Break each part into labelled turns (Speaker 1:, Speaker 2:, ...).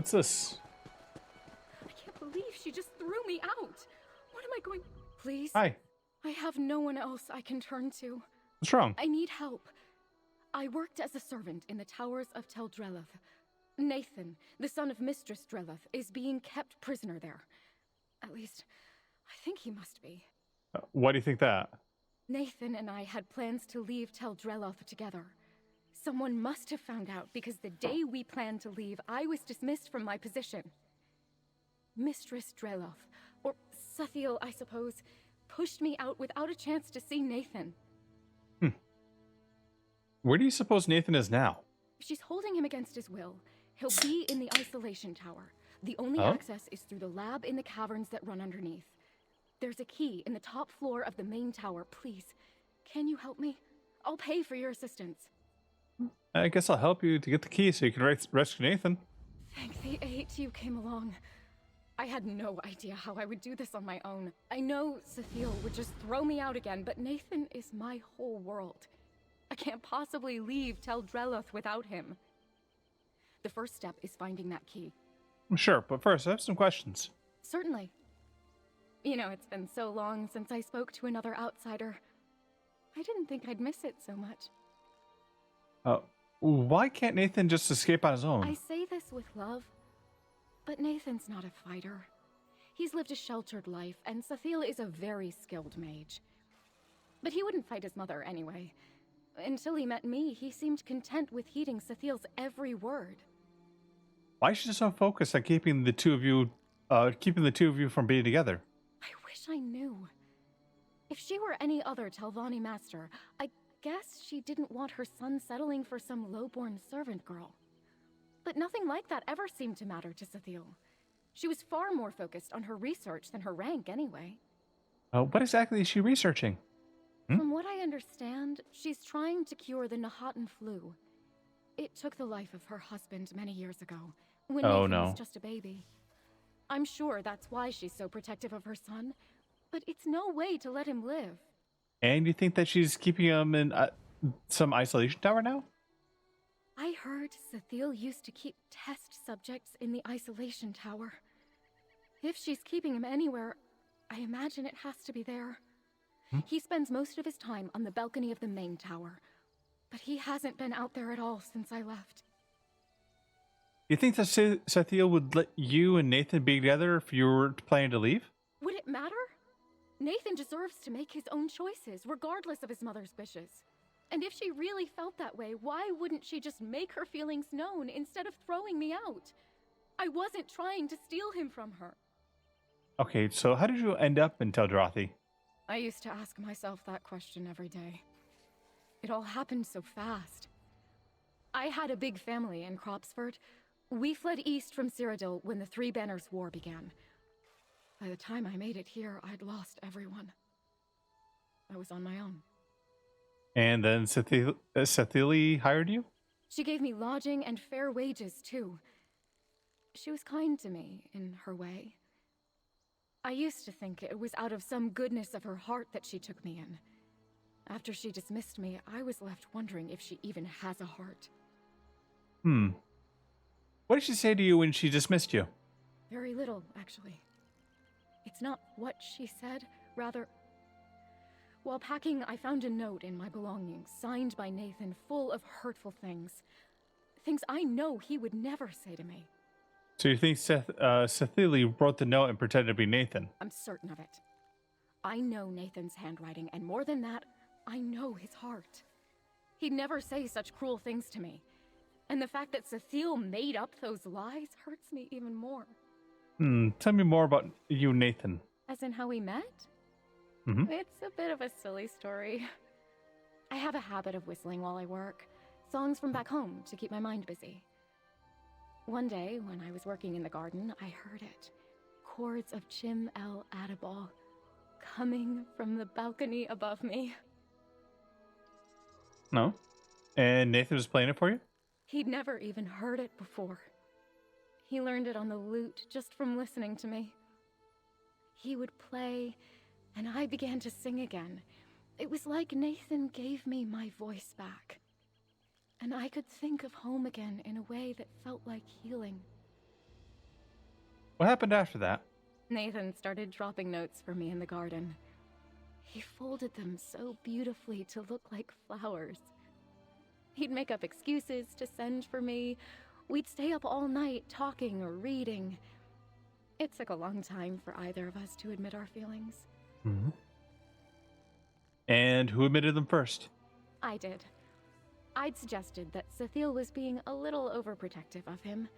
Speaker 1: What's this?
Speaker 2: I can't believe she just threw me out. What am I going... Please?
Speaker 1: Hi.
Speaker 2: I have no one else I can turn to.
Speaker 1: What's wrong?
Speaker 2: I need help. I worked as a servant in the towers of Tel Drelloth. Nathan, the son of Mistress Drelloth, is being kept prisoner there. At least, I think he must be.
Speaker 1: Why do you think that?
Speaker 2: Nathan and I had plans to leave Tel Drelloth together. Someone must have found out because the day we planned to leave, I was dismissed from my position. Mistress Drelloth, or Sathiel, I suppose, pushed me out without a chance to see Nathan.
Speaker 1: Where do you suppose Nathan is now?
Speaker 2: If she's holding him against his will, he'll be in the isolation tower. The only access is through the lab in the caverns that run underneath. There's a key in the top floor of the main tower. Please, can you help me? I'll pay for your assistance.
Speaker 1: I guess I'll help you to get the key so you can rescue Nathan.
Speaker 2: Thank the eight you came along. I had no idea how I would do this on my own. I know Sathiel would just throw me out again, but Nathan is my whole world. I can't possibly leave Tel Drelloth without him. The first step is finding that key.
Speaker 1: Sure, but first I have some questions.
Speaker 2: Certainly. You know, it's been so long since I spoke to another outsider. I didn't think I'd miss it so much.
Speaker 1: Why can't Nathan just escape on his own?
Speaker 2: I say this with love, but Nathan's not a fighter. He's lived a sheltered life, and Sathiel is a very skilled mage. But he wouldn't fight his mother anyway. Until he met me, he seemed content with heeding Sathiel's every word.
Speaker 1: Why is she so focused on keeping the two of you from being together?
Speaker 2: I wish I knew. If she were any other Telvanni master, I guess she didn't want her son settling for some lowborn servant girl. But nothing like that ever seemed to matter to Sathiel. She was far more focused on her research than her rank anyway.
Speaker 1: What exactly is she researching?
Speaker 2: From what I understand, she's trying to cure the Nahatan flu. It took the life of her husband many years ago, when Nathan was just a baby. I'm sure that's why she's so protective of her son, but it's no way to let him live.
Speaker 1: And you think that she's keeping him in some isolation tower now?
Speaker 2: I heard Sathiel used to keep test subjects in the isolation tower. If she's keeping him anywhere, I imagine it has to be there. He spends most of his time on the balcony of the main tower, but he hasn't been out there at all since I left.
Speaker 1: You think that Sathiel would let you and Nathan be together if you were planning to leave?
Speaker 2: Would it matter? Nathan deserves to make his own choices, regardless of his mother's wishes. And if she really felt that way, why wouldn't she just make her feelings known instead of throwing me out? I wasn't trying to steal him from her.
Speaker 1: Okay, so how did you end up in Tel Drelloth?
Speaker 2: I used to ask myself that question every day. It all happened so fast. I had a big family in Cropsford. We fled east from Cyrodiil when the Three Banners War began. By the time I made it here, I'd lost everyone. I was on my own.
Speaker 1: And then Sathiel hired you?
Speaker 2: She gave me lodging and fair wages, too. She was kind to me, in her way. I used to think it was out of some goodness of her heart that she took me in. After she dismissed me, I was left wondering if she even has a heart.
Speaker 1: What did she say to you when she dismissed you?
Speaker 2: Very little, actually. It's not what she said, rather... While packing, I found a note in my belongings, signed by Nathan, full of hurtful things. Things I know he would never say to me.
Speaker 1: So you think Sathiel wrote the note and pretended to be Nathan?
Speaker 2: I'm certain of it. I know Nathan's handwriting, and more than that, I know his heart. He'd never say such cruel things to me. And the fact that Sathiel made up those lies hurts me even more.
Speaker 1: Tell me more about you and Nathan.
Speaker 2: As in how we met? It's a bit of a silly story. I have a habit of whistling while I work. Songs from back home to keep my mind busy. One day, when I was working in the garden, I heard it. Chords of Chim El Adabal, coming from the balcony above me.
Speaker 1: No? And Nathan was playing it for you?
Speaker 2: He'd never even heard it before. He learned it on the lute just from listening to me. He would play, and I began to sing again. It was like Nathan gave me my voice back. And I could think of home again in a way that felt like healing.
Speaker 1: What happened after that?
Speaker 2: Nathan started dropping notes for me in the garden. He folded them so beautifully to look like flowers. He'd make up excuses to send for me. We'd stay up all night talking or reading. It took a long time for either of us to admit our feelings.
Speaker 1: Mm-hmm. And who admitted them first?
Speaker 2: I did. I'd suggested that Sethiel was being a little overprotective of him.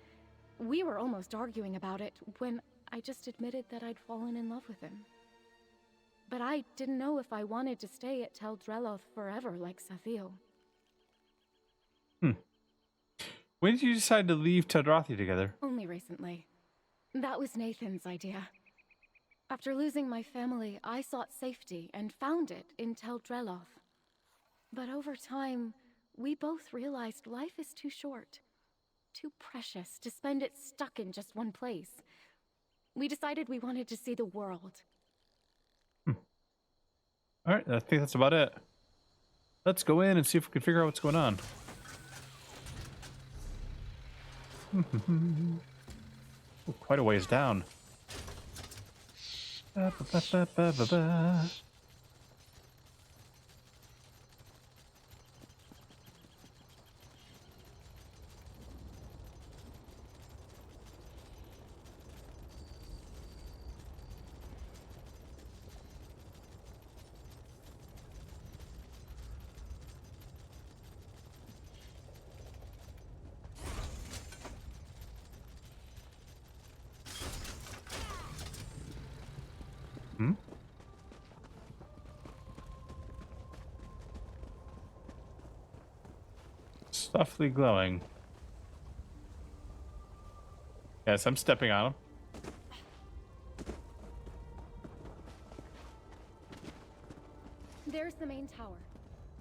Speaker 2: We were almost arguing about it when I just admitted that I'd fallen in love with him. But I didn't know if I wanted to stay at Tel Dreloth forever like Sethiel.
Speaker 1: When did you decide to leave Teldrathi together?
Speaker 2: Only recently. That was Nathan's idea. After losing my family, I sought safety and found it in Tel Dreloth. But over time, we both realized life is too short, too precious to spend it stuck in just one place. We decided we wanted to see the world.
Speaker 1: All right, I think that's about it. Let's go in and see if we can figure out what's going on. Oh, quite a ways down. Ba, ba, ba, ba, ba, ba. Softly glowing. Yes, I'm stepping on him.
Speaker 2: There's the main tower,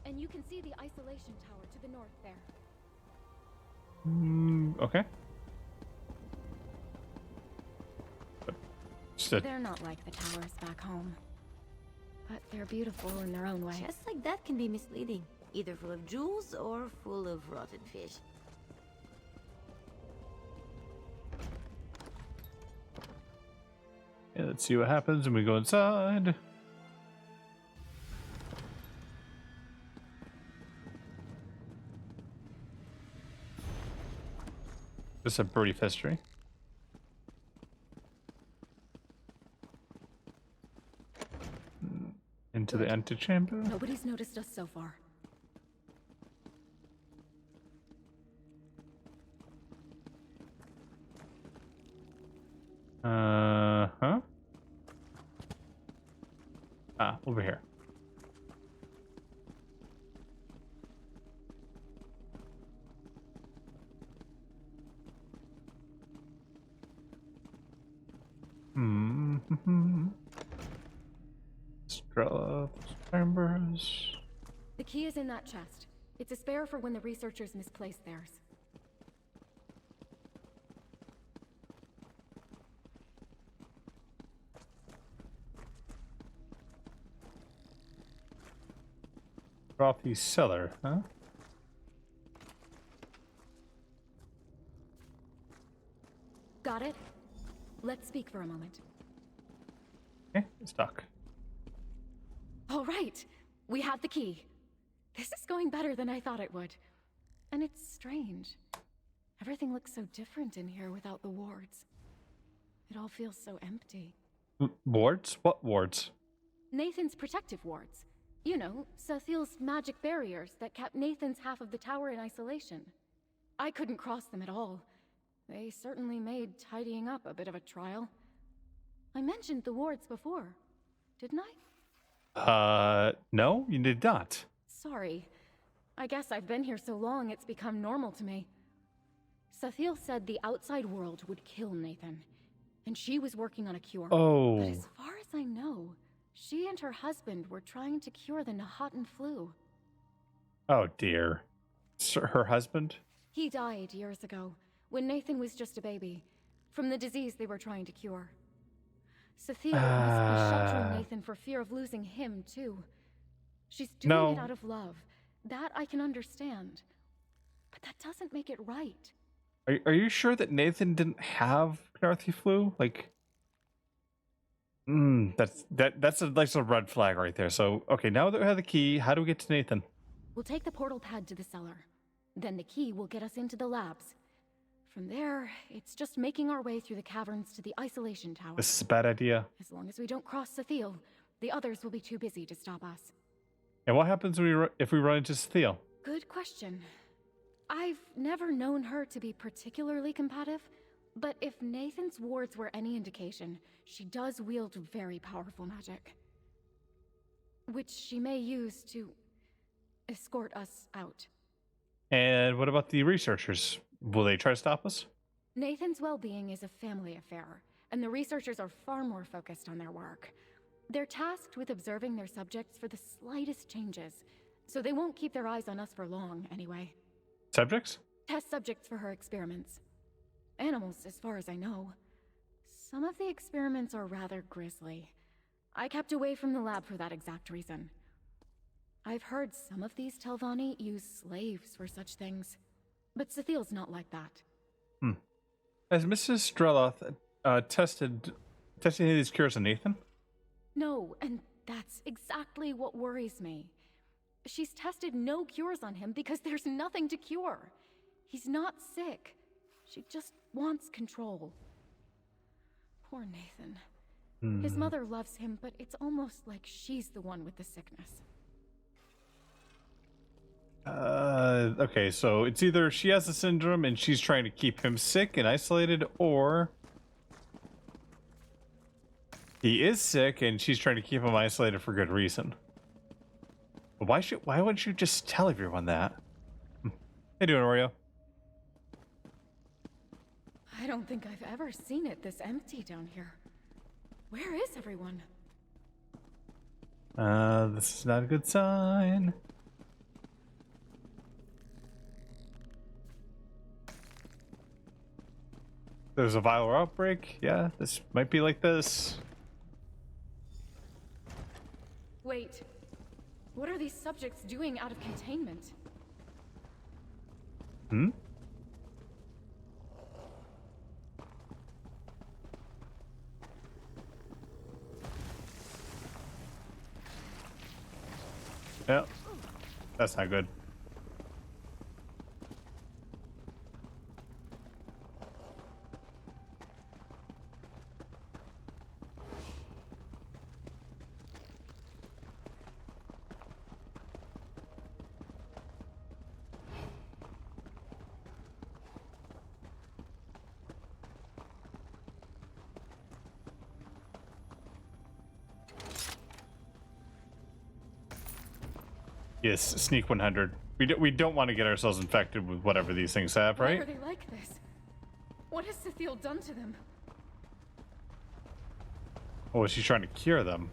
Speaker 2: and you can see the isolation tower to the north there.
Speaker 1: Okay.
Speaker 2: They're not like the towers back home, but they're beautiful in their own way.
Speaker 3: Chests like that can be misleading, either full of jewels or full of rotten fish.
Speaker 1: Yeah, let's see what happens when we go inside. Just a brief history. Into the antechamber.
Speaker 2: Nobody's noticed us so far.
Speaker 1: Huh? Ah, over here. Strela chambers.
Speaker 2: The key is in that chest. It's a spare for when the researchers misplace theirs.
Speaker 1: Frothy cellar, huh?
Speaker 2: Got it? Let's speak for a moment.
Speaker 1: Okay, stuck.
Speaker 2: All right, we have the key. This is going better than I thought it would. And it's strange. Everything looks so different in here without the wards. It all feels so empty.
Speaker 1: Wards? What wards?
Speaker 2: Nathan's protective wards. You know, Sethiel's magic barriers that kept Nathan's half of the tower in isolation. I couldn't cross them at all. They certainly made tidying up a bit of a trial. I mentioned the wards before, didn't I?
Speaker 1: No, you did not.
Speaker 2: Sorry. I guess I've been here so long it's become normal to me. Sethiel said the outside world would kill Nathan, and she was working on a cure.
Speaker 1: Oh.
Speaker 2: But as far as I know, she and her husband were trying to cure the Nahaten flu.
Speaker 1: Oh dear. Sir, her husband?
Speaker 2: He died years ago, when Nathan was just a baby, from the disease they were trying to cure. Sethiel must be sheltering Nathan for fear of losing him, too. She's doing it out of love. That I can understand. But that doesn't make it right.
Speaker 1: Are you sure that Nathan didn't have Penarthy flew? Like, that's a red flag right there. So, okay, now that we have the key, how do we get to Nathan?
Speaker 2: We'll take the portal pad to the cellar. Then the key will get us into the labs. From there, it's just making our way through the caverns to the isolation tower.
Speaker 1: This is a bad idea.
Speaker 2: As long as we don't cross Sathiel, the others will be too busy to stop us.
Speaker 1: And what happens if we run into Sathiel?
Speaker 2: Good question. I've never known her to be particularly combative, but if Nathan's wards were any indication, she does wield very powerful magic, which she may use to escort us out.
Speaker 1: And what about the researchers? Will they try to stop us?
Speaker 2: Nathan's well-being is a family affair, and the researchers are far more focused on their work. They're tasked with observing their subjects for the slightest changes, so they won't keep their eyes on us for long, anyway.
Speaker 1: Subjects?
Speaker 2: Test subjects for her experiments. Animals, as far as I know. Some of the experiments are rather grisly. I kept away from the lab for that exact reason. I've heard some of these Telvanni use slaves for such things, but Sathiel's not like that.
Speaker 1: Has Mrs. Streloth tested any of these cures on Nathan?
Speaker 2: No, and that's exactly what worries me. She's tested no cures on him because there's nothing to cure. He's not sick. She just wants control. Poor Nathan. His mother loves him, but it's almost like she's the one with the sickness.
Speaker 1: Okay, so it's either she has the syndrome and she's trying to keep him sick and isolated, or he is sick and she's trying to keep him isolated for good reason. But why wouldn't you just tell everyone that? How you doing, Oreo?
Speaker 2: I don't think I've ever seen it this empty down here. Where is everyone?
Speaker 1: This is not a good sign. There's a viral outbreak. Yeah, this might be like this.
Speaker 2: Wait. What are these subjects doing out of containment?
Speaker 1: Yeah, that's not good. Yes, sneak 100. We don't want to get ourselves infected with whatever these things have, right?
Speaker 2: Why are they like this? What has Sathiel done to them?
Speaker 1: Oh, is she trying to cure them?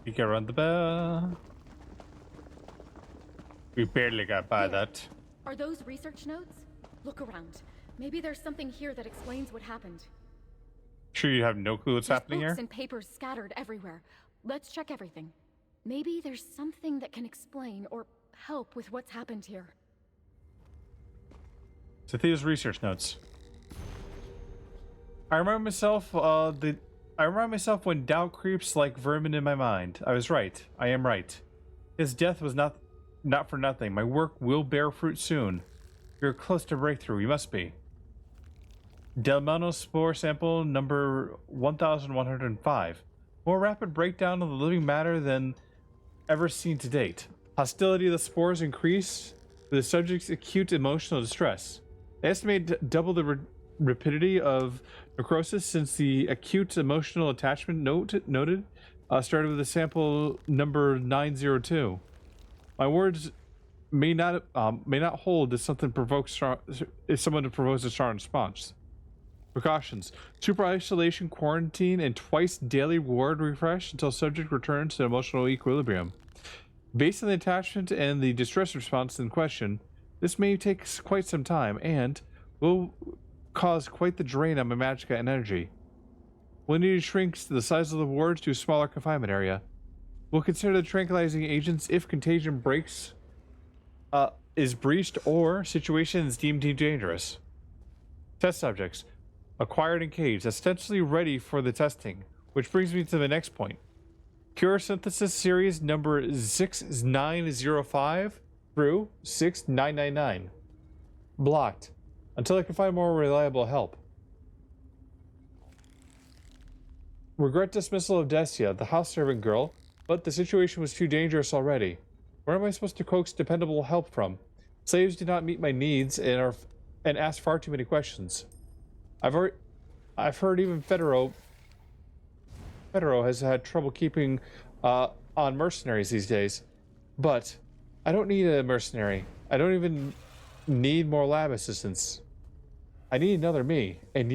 Speaker 1: You can run the bell. We barely got by that.
Speaker 2: Are those research notes? Look around. Maybe there's something here that explains what happened.
Speaker 1: Sure you have no clue what's happening
Speaker 2: books
Speaker 1: here?
Speaker 2: and papers scattered everywhere. Let's check everything. Maybe there's something that can explain or help with what's happened here.
Speaker 1: Sathea's research notes. I remind myself when doubt creeps like vermin in my mind. I was right. I am right. His death was not for nothing. My work will bear fruit soon. You're close to breakthrough. You must be. Delmano spore sample number 1105. More rapid breakdown of the living matter than ever seen to date. Hostility of the spores increased with the subject's acute emotional distress. They estimate double the rapidity of necrosis since the acute emotional attachment noted started with the sample number 902. My words may not hold if someone provokes a strong response. Precautions: super isolation, quarantine, and twice daily ward refresh until subject returns to emotional equilibrium. Based on the attachment and the distress response in question, this may take quite some time and will cause quite the drain on my magicka and energy. We'll need to shrink the size of the wards to a smaller confinement area. We'll consider the tranquilizing agents if contagion breaks is breached or situation is deemed dangerous. Test subjects acquired and caged, ostensibly ready for the testing, which brings me to the next point. Cure synthesis series number 6905 through 6999. Blocked until I can find more reliable help. Regret dismissal of Desia, the house servant girl, but the situation was too dangerous already. Where am I supposed to coax dependable help from? Slaves do not meet my needs and ask far too many questions. I've heard even Federo has had trouble keeping on mercenaries these days. But I don't need a mercenary. I don't even need more lab assistants. I need another me, and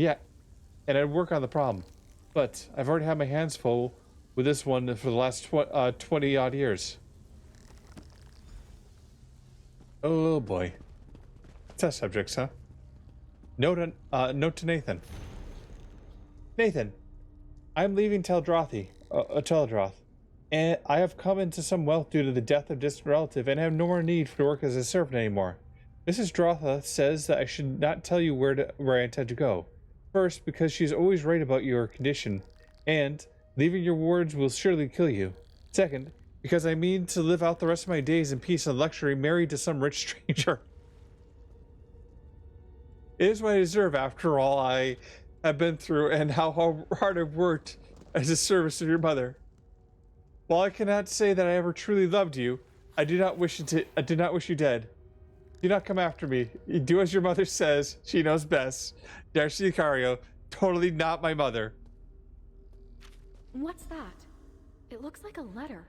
Speaker 1: I'd work on the problem. But I've already had my hands full with this one for the last 20 odd years. Oh boy. Test subjects, huh? Note to Nathan. Nathan, I'm leaving Teldroth, and I have come into some wealth due to the death of a distant relative, and have no more need to work as a servant anymore. Mrs. Drotha says that I should not tell you where I intend to go. First, because she is always right about your condition, and leaving your wards will surely kill you. Second, because I mean to live out the rest of my days in peace and luxury, married to some rich stranger. It is what I deserve after all I have been through and how hard I've worked as a service of your mother. While I cannot say that I ever truly loved you, I do not wish you dead. Do not come after me. Do as your mother says. She knows best. Darcy Icario, totally not my mother.
Speaker 2: What's that? It looks like a letter.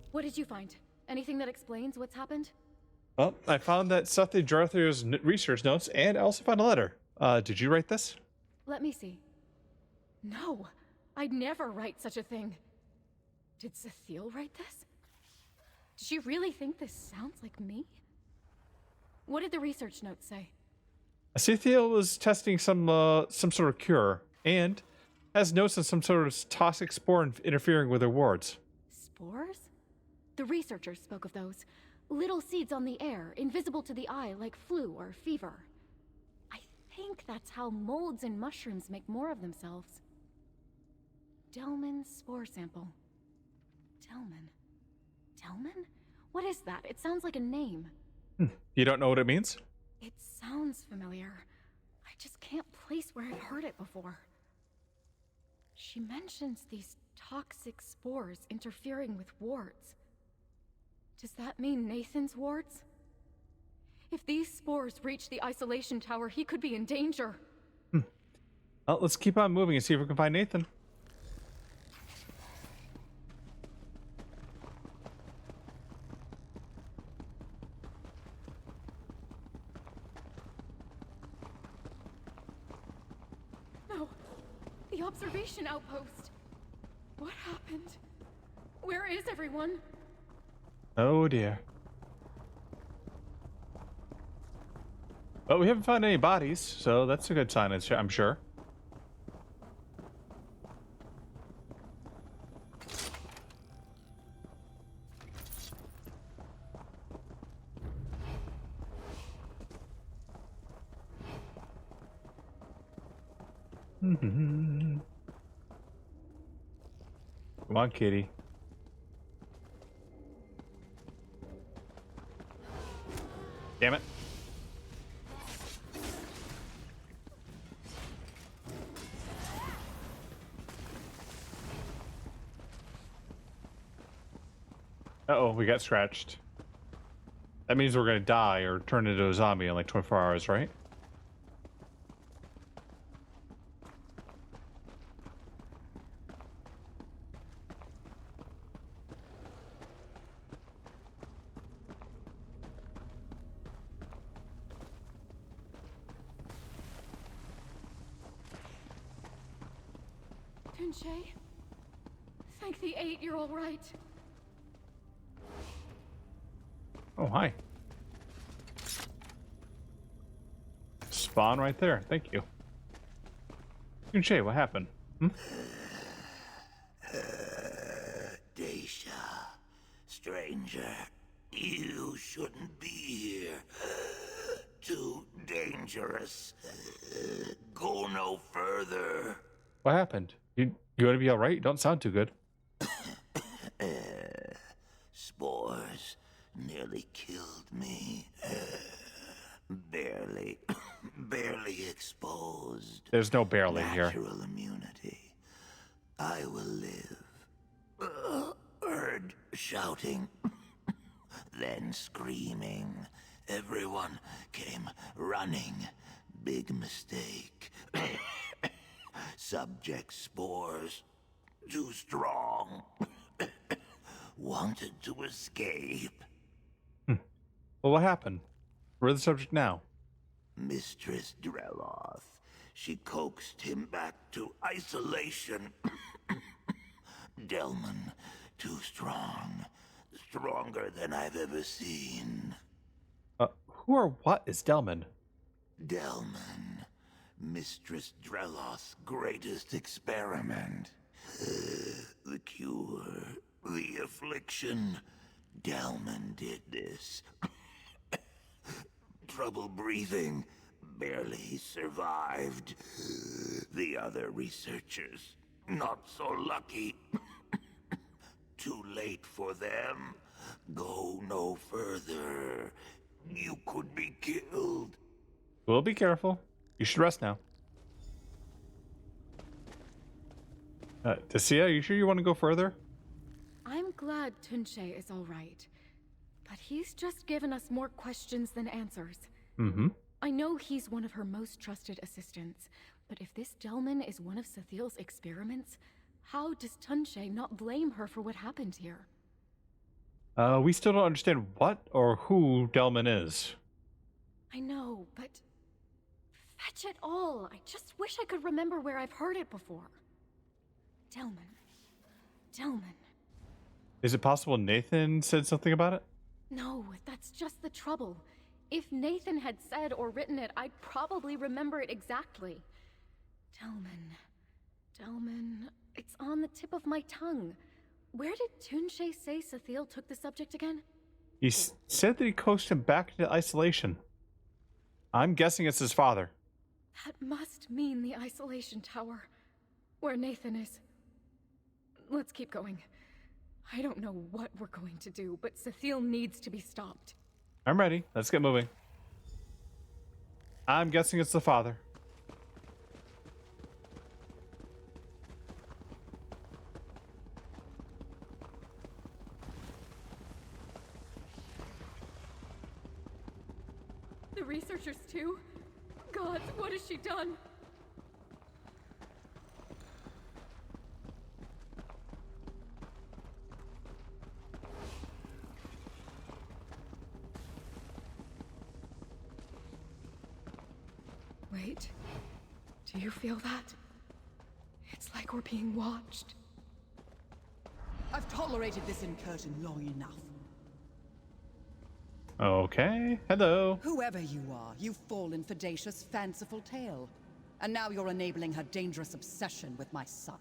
Speaker 2: What did you find? Anything that explains what's happened?
Speaker 1: Well, I found that Suthy Jarther's research notes, and I also found a letter. Did you write this?
Speaker 2: Let me see. No, I'd never write such a thing. Did Cecile write this? Did she really think this sounds like me? What did the research notes say?
Speaker 1: Cecile was testing some sort of cure, and has notes on some sort of toxic spore interfering with her wards.
Speaker 2: Spores? The researchers spoke of those. Little seeds on the air, invisible to the eye like flu or fever. I think that's how molds and mushrooms make more of themselves. Delman spore sample. Delman? Delman? What is that? It sounds like a name.
Speaker 1: You don't know what it means?
Speaker 2: It sounds familiar. I just can't place where I've heard it before. She mentions these toxic spores interfering with wards. Does that mean Nathan's wards? If these spores reach the isolation tower, he could be in danger.
Speaker 1: Well, let's keep on moving and see if we can find Nathan.
Speaker 2: No, the observation outpost. What happened? Where is everyone?
Speaker 1: Oh dear. Well, we haven't found any bodies, so that's a good sign, I'm sure. Come on, kitty. Damn it. Uh-oh, we got scratched. That means we're gonna die or turn into a zombie in like 24 hours, right?
Speaker 2: Tunche, thank the 8 you're all right.
Speaker 1: Oh, hi. Spawn right there. Thank you. Shay, what happened?
Speaker 4: Daisha, stranger, you shouldn't be here. Too dangerous. Go no further.
Speaker 1: What happened? You gonna be alright? You don't sound too good.
Speaker 4: Spores nearly killed me. Barely exposed.
Speaker 1: There's no barely here.
Speaker 4: Natural immunity. I will live. Heard shouting, then screaming. Everyone came running. Big mistake. Subject spores. Too strong. Wanted to escape.
Speaker 1: Well, what happened? We're the subject now.
Speaker 4: Mistress Dreloth. She coaxed him back to isolation. Delman, too strong. Stronger than I've ever seen.
Speaker 1: Who or what is Delman?
Speaker 4: Delman. Mistress Dreloth's greatest experiment. The cure. The affliction. Delman did this. Trouble breathing. Barely survived. The other researchers, not so lucky. Too late for them. Go no further. You could be killed.
Speaker 1: We'll be careful. You should rest now. Tessia, you sure you want to go further?
Speaker 2: I'm glad Tunche is all right. But he's just given us more questions than answers.
Speaker 1: Mm-hmm.
Speaker 2: I know he's one of her most trusted assistants, but if this Delman is one of Sathil's experiments, how does Tunche not blame her for what happened here?
Speaker 1: We still don't understand what or who Delman is.
Speaker 2: I know, but... fetch it all! I just wish I could remember where I've heard it before. Delman.
Speaker 1: Is it possible Nathan said something about it?
Speaker 2: No, that's just the trouble. If Nathan had said or written it, I'd probably remember it exactly. Delman... It's on the tip of my tongue. Where did Tunche say Sathil took the subject again?
Speaker 1: He said that he coaxed him back into isolation. I'm guessing it's his father.
Speaker 2: That must mean the isolation tower, where Nathan is. Let's keep going. I don't know what we're going to do, but Sathil needs to be stopped.
Speaker 1: I'm ready. Let's get moving. I'm guessing it's the father.
Speaker 2: The researchers too? God, what has she done? Wait, do you feel that? It's like we're being watched.
Speaker 5: I've tolerated this incursion long enough.
Speaker 1: Okay. Hello.
Speaker 5: Whoever you are, you've fallen for Dacia's fanciful tale. And now you're enabling her dangerous obsession with my son.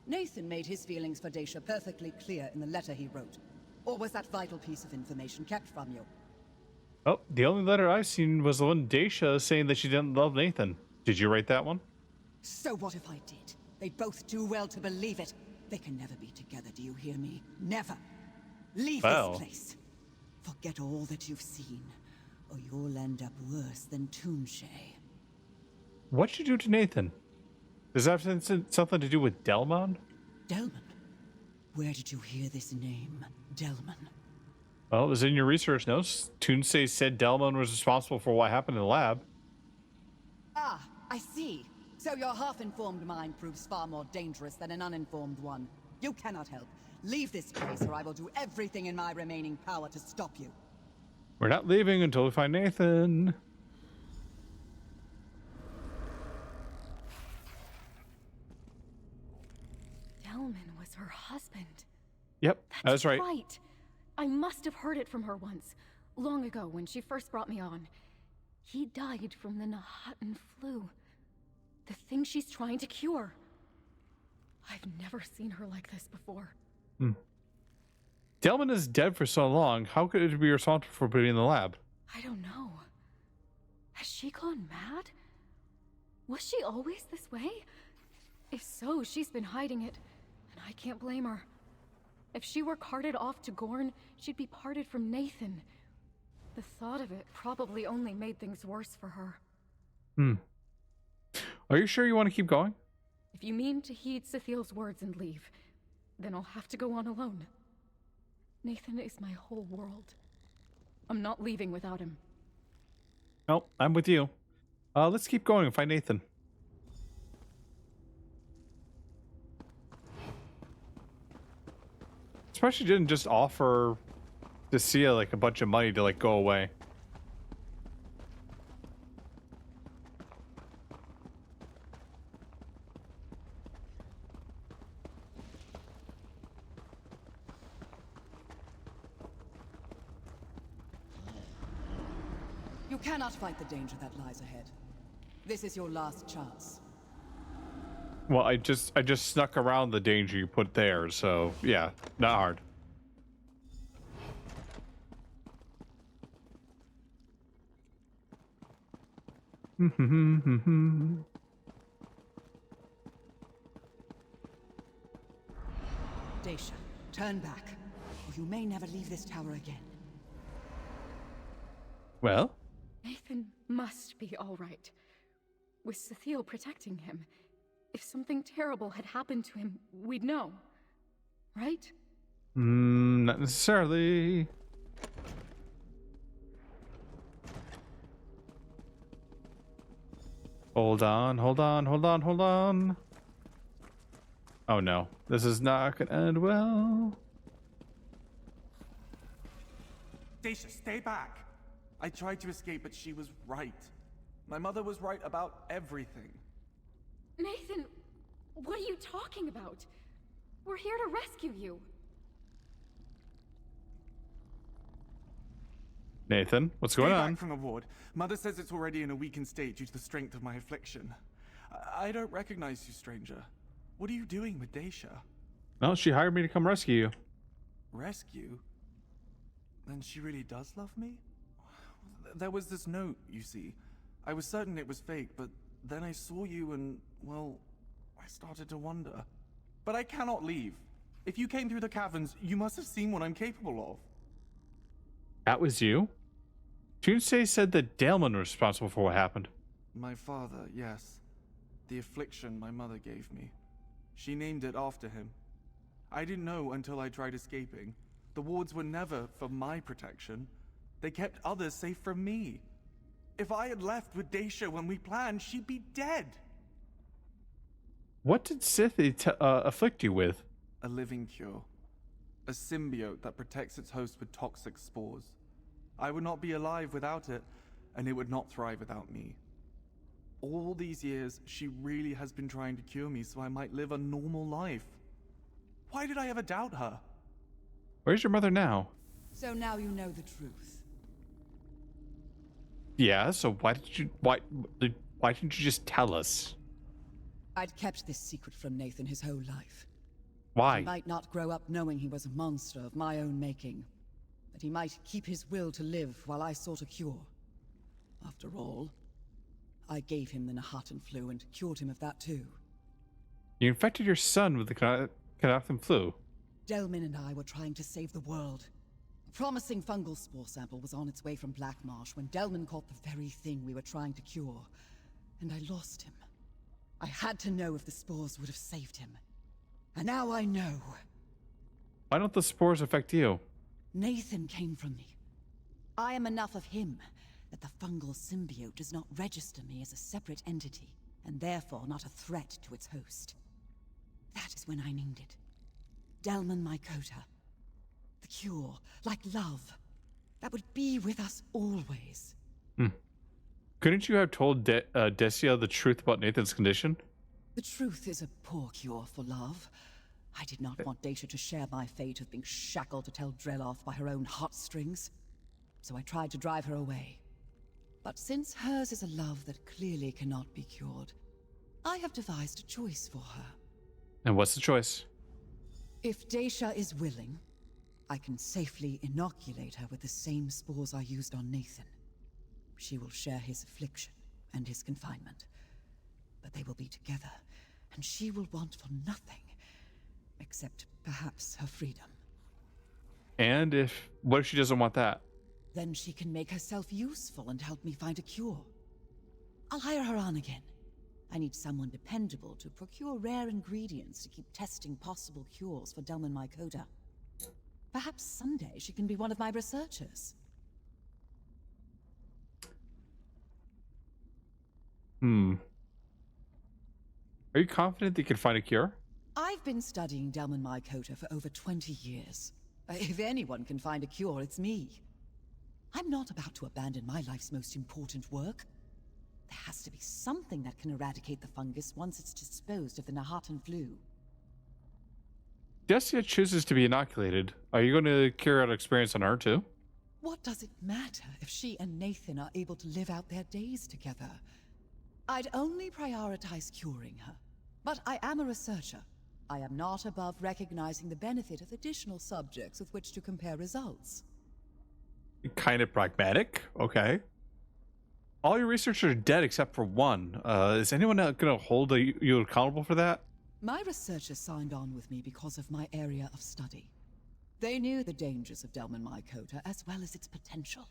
Speaker 5: Nathan made his feelings for Dacia perfectly clear in the letter he wrote. Or was that vital piece of information kept from you?
Speaker 1: Oh, the only letter I've seen was the one Dacia saying that she didn't love Nathan. Did you write that one?
Speaker 5: So what if I did? They'd both do well to believe it. They can never be together, do you hear me? Never. Leave this place. Forget all that you've seen, or you'll end up worse than Tunche.
Speaker 1: What'd you do to Nathan? Does that have something to do with Delman?
Speaker 5: Delman? Where did you hear this name, Delman?
Speaker 1: Well, it was in your research notes. Tunsei said Delman was responsible for what happened in the lab.
Speaker 5: Ah, I see. So your half-informed mind proves far more dangerous than an uninformed one. You cannot help. Leave this place or I will do everything in my remaining power to stop you.
Speaker 1: We're not leaving until we find Nathan.
Speaker 2: Delman was her husband.
Speaker 1: Yep, that's right.
Speaker 2: Right. I must have heard it from her once, long ago when she first brought me on. He died from the Nahatan flu. The thing she's trying to cure. I've never seen her like this before.
Speaker 1: Delman is dead for so long. How could it be responsible for putting in the lab?
Speaker 2: I don't know. Has she gone mad? Was she always this way? If so, she's been hiding it, and I can't blame her. If she were carted off to Gorn, she'd be parted from Nathan. The thought of it probably only made things worse for her.
Speaker 1: Are you sure you want to keep going?
Speaker 2: If you mean to heed Sithiel's words and leave, then I'll have to go on alone. Nathan is my whole world. I'm not leaving without him.
Speaker 1: No, I'm with you. Let's keep going and find Nathan. Especially didn't just offer Sia like a bunch of money to like go away.
Speaker 5: You cannot fight the danger that lies ahead. This is your last chance.
Speaker 1: Well, I just snuck around the danger you put there, so yeah, not hard.
Speaker 5: Daisha, turn back, or you may never leave this tower again.
Speaker 1: Well,
Speaker 2: Nathan must be all right. With Sithiel protecting him, if something terrible had happened to him, we'd know. Right?
Speaker 1: not necessarily. Hold on, hold on, hold on, hold on. Oh no, this is not gonna end well.
Speaker 6: Daisha, stay back. I tried to escape, but she was right. My mother was right about everything.
Speaker 2: Nathan, what are you talking about? We're here to rescue you.
Speaker 1: Nathan, what's going
Speaker 6: Stay
Speaker 1: on?
Speaker 6: back from the ward. Mother says it's already in a weakened state due to the strength of my affliction. I don't recognize you, stranger. What are you doing with Daisha?
Speaker 1: No, she hired me to come rescue you.
Speaker 6: Rescue? Then she really does love me? There was this note, you see. I was certain it was fake, but then I saw you and, well, I started to wonder. But I cannot leave. If you came through the caverns, you must have seen what I'm capable of.
Speaker 1: That was you? Tunsei said that Dalman was responsible for what happened.
Speaker 6: My father, yes. The affliction my mother gave me. She named it after him. I didn't know until I tried escaping. The wards were never for my protection. They kept others safe from me. If I had left with Daisha when we planned, she'd be dead.
Speaker 1: What did Sithy afflict you with?
Speaker 6: A living cure. A symbiote that protects its host with toxic spores. I would not be alive without it, and it would not thrive without me. All these years, she really has been trying to cure me so I might live a normal life. Why did I ever doubt her?
Speaker 1: Where's your mother now?
Speaker 5: So now you know the truth.
Speaker 1: Yeah, so why didn't you just tell us?
Speaker 5: I'd kept this secret from Nathan his whole life.
Speaker 1: Why?
Speaker 5: He might not grow up knowing he was a monster of my own making. That he might keep his will to live while I sought a cure. After all, I gave him the Nahatan flu and cured him of that too.
Speaker 1: You infected your son with the Kanathan flu.
Speaker 5: Delman and I were trying to save the world. A promising fungal spore sample was on its way from Black Marsh when Delman caught the very thing we were trying to cure. And I lost him. I had to know if the spores would have saved him. And now I know.
Speaker 1: Why don't the spores affect you?
Speaker 5: Nathan came from me. I am enough of him that the fungal symbiote does not register me as a separate entity, and therefore not a threat to its host. That is when I named it. Delman Mycota. The cure, like love, that would be with us always.
Speaker 1: Couldn't you have told Decia the truth about Nathan's condition?
Speaker 5: The truth is a poor cure for love. I did not want Dacia to share my fate of being shackled to tell Dreloff by her own heartstrings. So I tried to drive her away. But since hers is a love that clearly cannot be cured, I have devised a choice for her.
Speaker 1: And what's the choice?
Speaker 5: If Dacia is willing, I can safely inoculate her with the same spores I used on Nathan. She will share his affliction and his confinement. But they will be together, and she will want for nothing, except perhaps her freedom.
Speaker 1: And what if she doesn't want that?
Speaker 5: Then she can make herself useful and help me find a cure. I'll hire her on again. I need someone dependable to procure rare ingredients to keep testing possible cures for Delman Mycota. Perhaps someday she can be one of my researchers.
Speaker 1: Are you confident that you can find a cure?
Speaker 5: I've been studying Delman Mycota for over 20 years. If anyone can find a cure, it's me. I'm not about to abandon my life's most important work. There has to be something that can eradicate the fungus once it's disposed of the Nahatan flu.
Speaker 1: Decia chooses to be inoculated. Are you going to carry out experience on her too?
Speaker 5: What does it matter if she and Nathan are able to live out their days together? I'd only prioritize curing her. But I am a researcher. I am not above recognizing the benefit of additional subjects with which to compare results.
Speaker 1: Kind of pragmatic. Okay. All your researchers are dead except for one. Is anyone going to hold you accountable for that?
Speaker 5: My researchers signed on with me because of my area of study. They knew the dangers of Delman Mycota as well as its potential.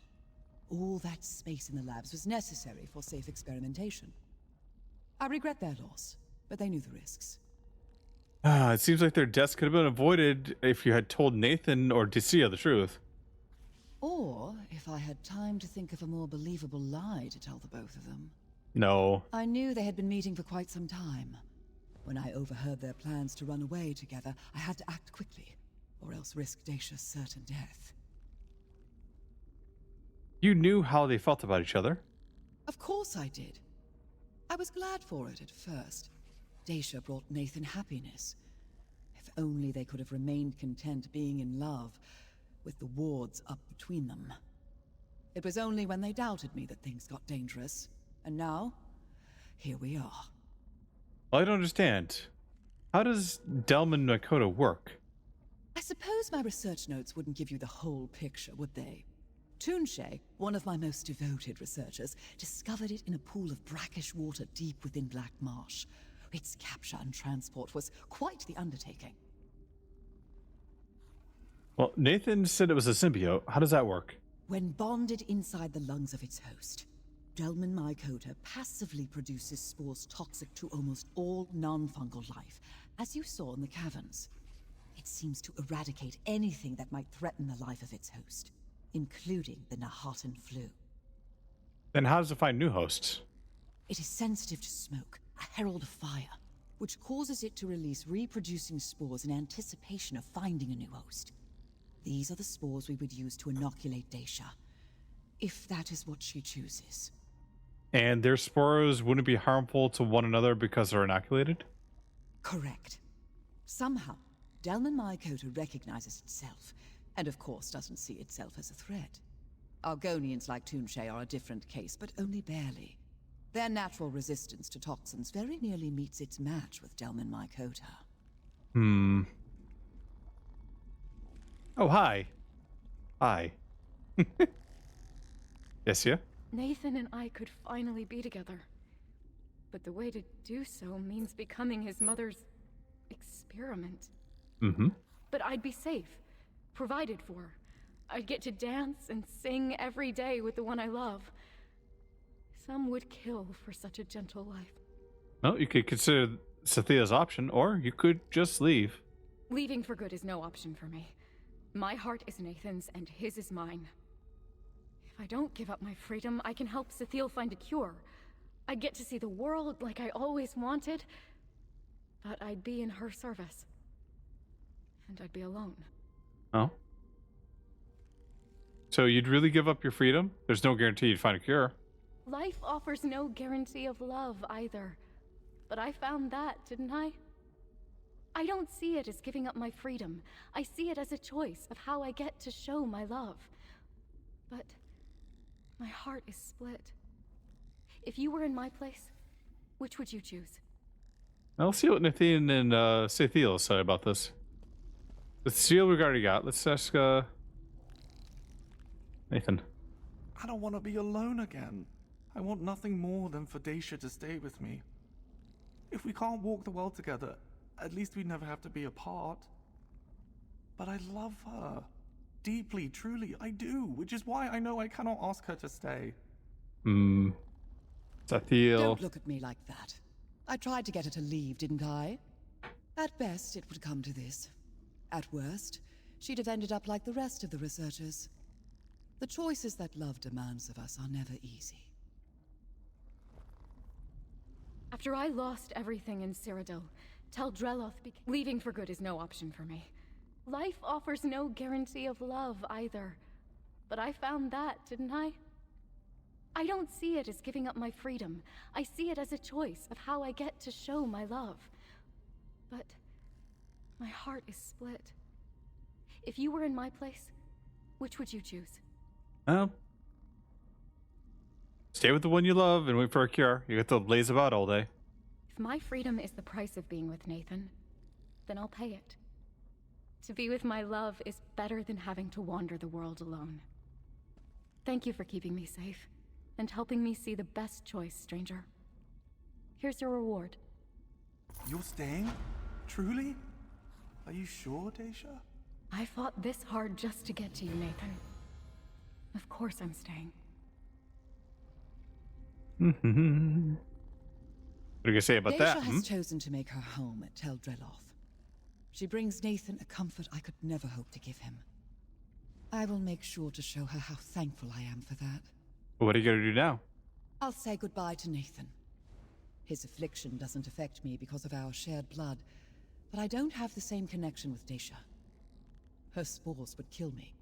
Speaker 5: All that space in the labs was necessary for safe experimentation. I regret their loss, but they knew the risks.
Speaker 1: It seems like their deaths could have been avoided if you had told Nathan or Decia the truth.
Speaker 5: Or if I had time to think of a more believable lie to tell the both of them.
Speaker 1: No.
Speaker 5: I knew they had been meeting for quite some time. When I overheard their plans to run away together, I had to act quickly, or else risk Dacia's certain death.
Speaker 1: You knew how they felt about each other.
Speaker 5: Of course I did. I was glad for it at first. Dacia brought Nathan happiness. If only they could have remained content being in love, with the wards up between them. It was only when they doubted me that things got dangerous. And now, here we are.
Speaker 1: I don't understand. How does Delman Mycota work?
Speaker 5: I suppose my research notes wouldn't give you the whole picture, would they? Toonshay, one of my most devoted researchers, discovered it in a pool of brackish water deep within Black Marsh. Its capture and transport was quite the undertaking.
Speaker 1: Well, Nathan said it was a symbiote. How does that work?
Speaker 5: When bonded inside the lungs of its host, Delman Mycota passively produces spores toxic to almost all non-fungal life, as you saw in the caverns. It seems to eradicate anything that might threaten the life of its host, including the Nahatan flu.
Speaker 1: Then how does it find new hosts?
Speaker 5: It is sensitive to smoke, a herald of fire, which causes it to release reproducing spores in anticipation of finding a new host. These are the spores we would use to inoculate Dacia, if that is what she chooses.
Speaker 1: And their spores wouldn't be harmful to one another because they're inoculated?
Speaker 5: Correct. Somehow, Delman Mycota recognizes itself, and of course doesn't see itself as a threat. Argonians like Toonshay are a different case, but only barely. Their natural resistance to toxins very nearly meets its match with Delman Mycota.
Speaker 1: Oh, hi. Hi. Decia?
Speaker 2: Nathan and I could finally be together. But the way to do so means becoming his mother's experiment. But I'd be safe, provided for. I'd get to dance and sing every day with the one I love. Some would kill for such a gentle life.
Speaker 1: No, you could consider Sathia's option, or you could just leave.
Speaker 2: Leaving for good is no option for me. My heart is Nathan's and his is mine. If I don't give up my freedom, I can help Cecile find a cure. I'd get to see the world like I always wanted, but I'd be in her service. And I'd be alone.
Speaker 1: Oh? So you'd really give up your freedom? There's no guarantee you'd find a cure.
Speaker 2: Life offers no guarantee of love either. But I found that, didn't I? I don't see it as giving up my freedom. I see it as a choice of how I get to show my love. But my heart is split. If you were in my place, which would you choose?
Speaker 1: I'll see what Nathan and Cecile say about this. The seal we already got. Let's ask Nathan.
Speaker 6: I don't want to be alone again. I want nothing more than for Dacia to stay with me. If we can't walk the world together, at least we'd never have to be apart. But I love her. Deeply, truly, I do. Which is why I know I cannot ask her to stay.
Speaker 1: Cecile.
Speaker 5: Don't look at me like that. I tried to get her to leave, didn't I? At best, it would come to this. At worst, she'd have ended up like the rest of the researchers. The choices that love demands of us are never easy.
Speaker 2: After I lost everything in Cyrodiil, leaving for good is no option for me. Life offers no guarantee of love either. But I found that, didn't I? I don't see it as giving up my freedom. I see it as a choice of how I get to show my love. But my heart is split. If you were in my place, which would you choose?
Speaker 1: Stay with the one you love and wait for a cure. You get to laze about all day.
Speaker 2: If my freedom is the price of being with Nathan, then I'll pay it. To be with my love is better than having to wander the world alone. Thank you for keeping me safe and helping me see the best choice, stranger. Here's your reward.
Speaker 6: You're staying? Truly? Are you sure, Dacia?
Speaker 2: I fought this hard just to get to you, Nathan. Of course I'm staying.
Speaker 1: What are you gonna say about that?
Speaker 5: Dacia has chosen to make her home at Tel Dreloth. She brings Nathan a comfort I could never hope to give him. I will make sure to show her how thankful I am for that.
Speaker 1: What are you gonna do now?
Speaker 5: I'll say goodbye to Nathan. His affliction doesn't affect me because of our shared blood, but I don't have the same connection with Dacia. Her spores would kill me.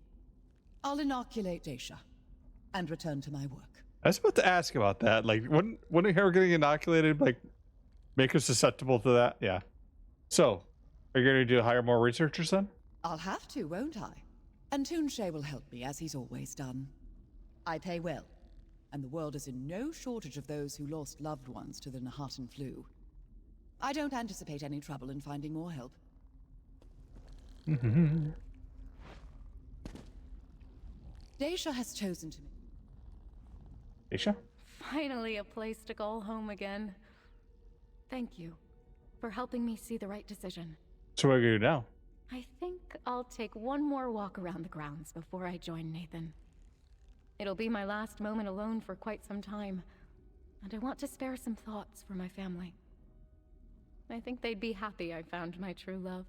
Speaker 5: I'll inoculate Dacia and return to my work.
Speaker 1: I was about to ask about that. Like, wouldn't her getting inoculated like make her susceptible to that? Yeah. So, are you going to hire more researchers then?
Speaker 5: I'll have to, won't I? And Toonshay will help me, as he's always done. I pay well, and the world is in no shortage of those who lost loved ones to the Nahatan flu. I don't anticipate any trouble in finding more help. Dacia has chosen to...
Speaker 1: Dacia?
Speaker 2: Finally a place to call home again. Thank you for helping me see the right decision.
Speaker 1: So what are you going to do now?
Speaker 2: I think I'll take one more walk around the grounds before I join Nathan. It'll be my last moment alone for quite some time, and I want to spare some thoughts for my family. I think they'd be happy I found my true love.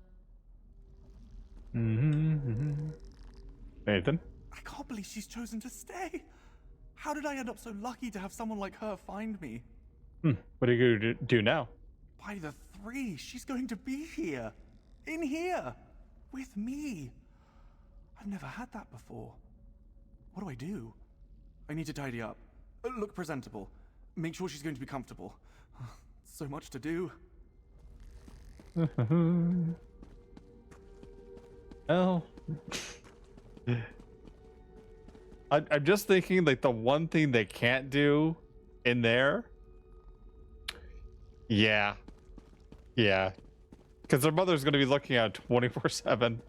Speaker 1: Nathan?
Speaker 6: I can't believe she's chosen to stay. How did I end up so lucky to have someone like her find me?
Speaker 1: What are you going to do now?
Speaker 6: By the three, she's going to be here. In here. With me. I've never had that before. What do I do? I need to tidy up. Look presentable. Make sure she's going to be comfortable. So much to do.
Speaker 1: Well... I'm just thinking, like, the one thing they can't do in there... Yeah. Because their mother's going to be looking at 24/7.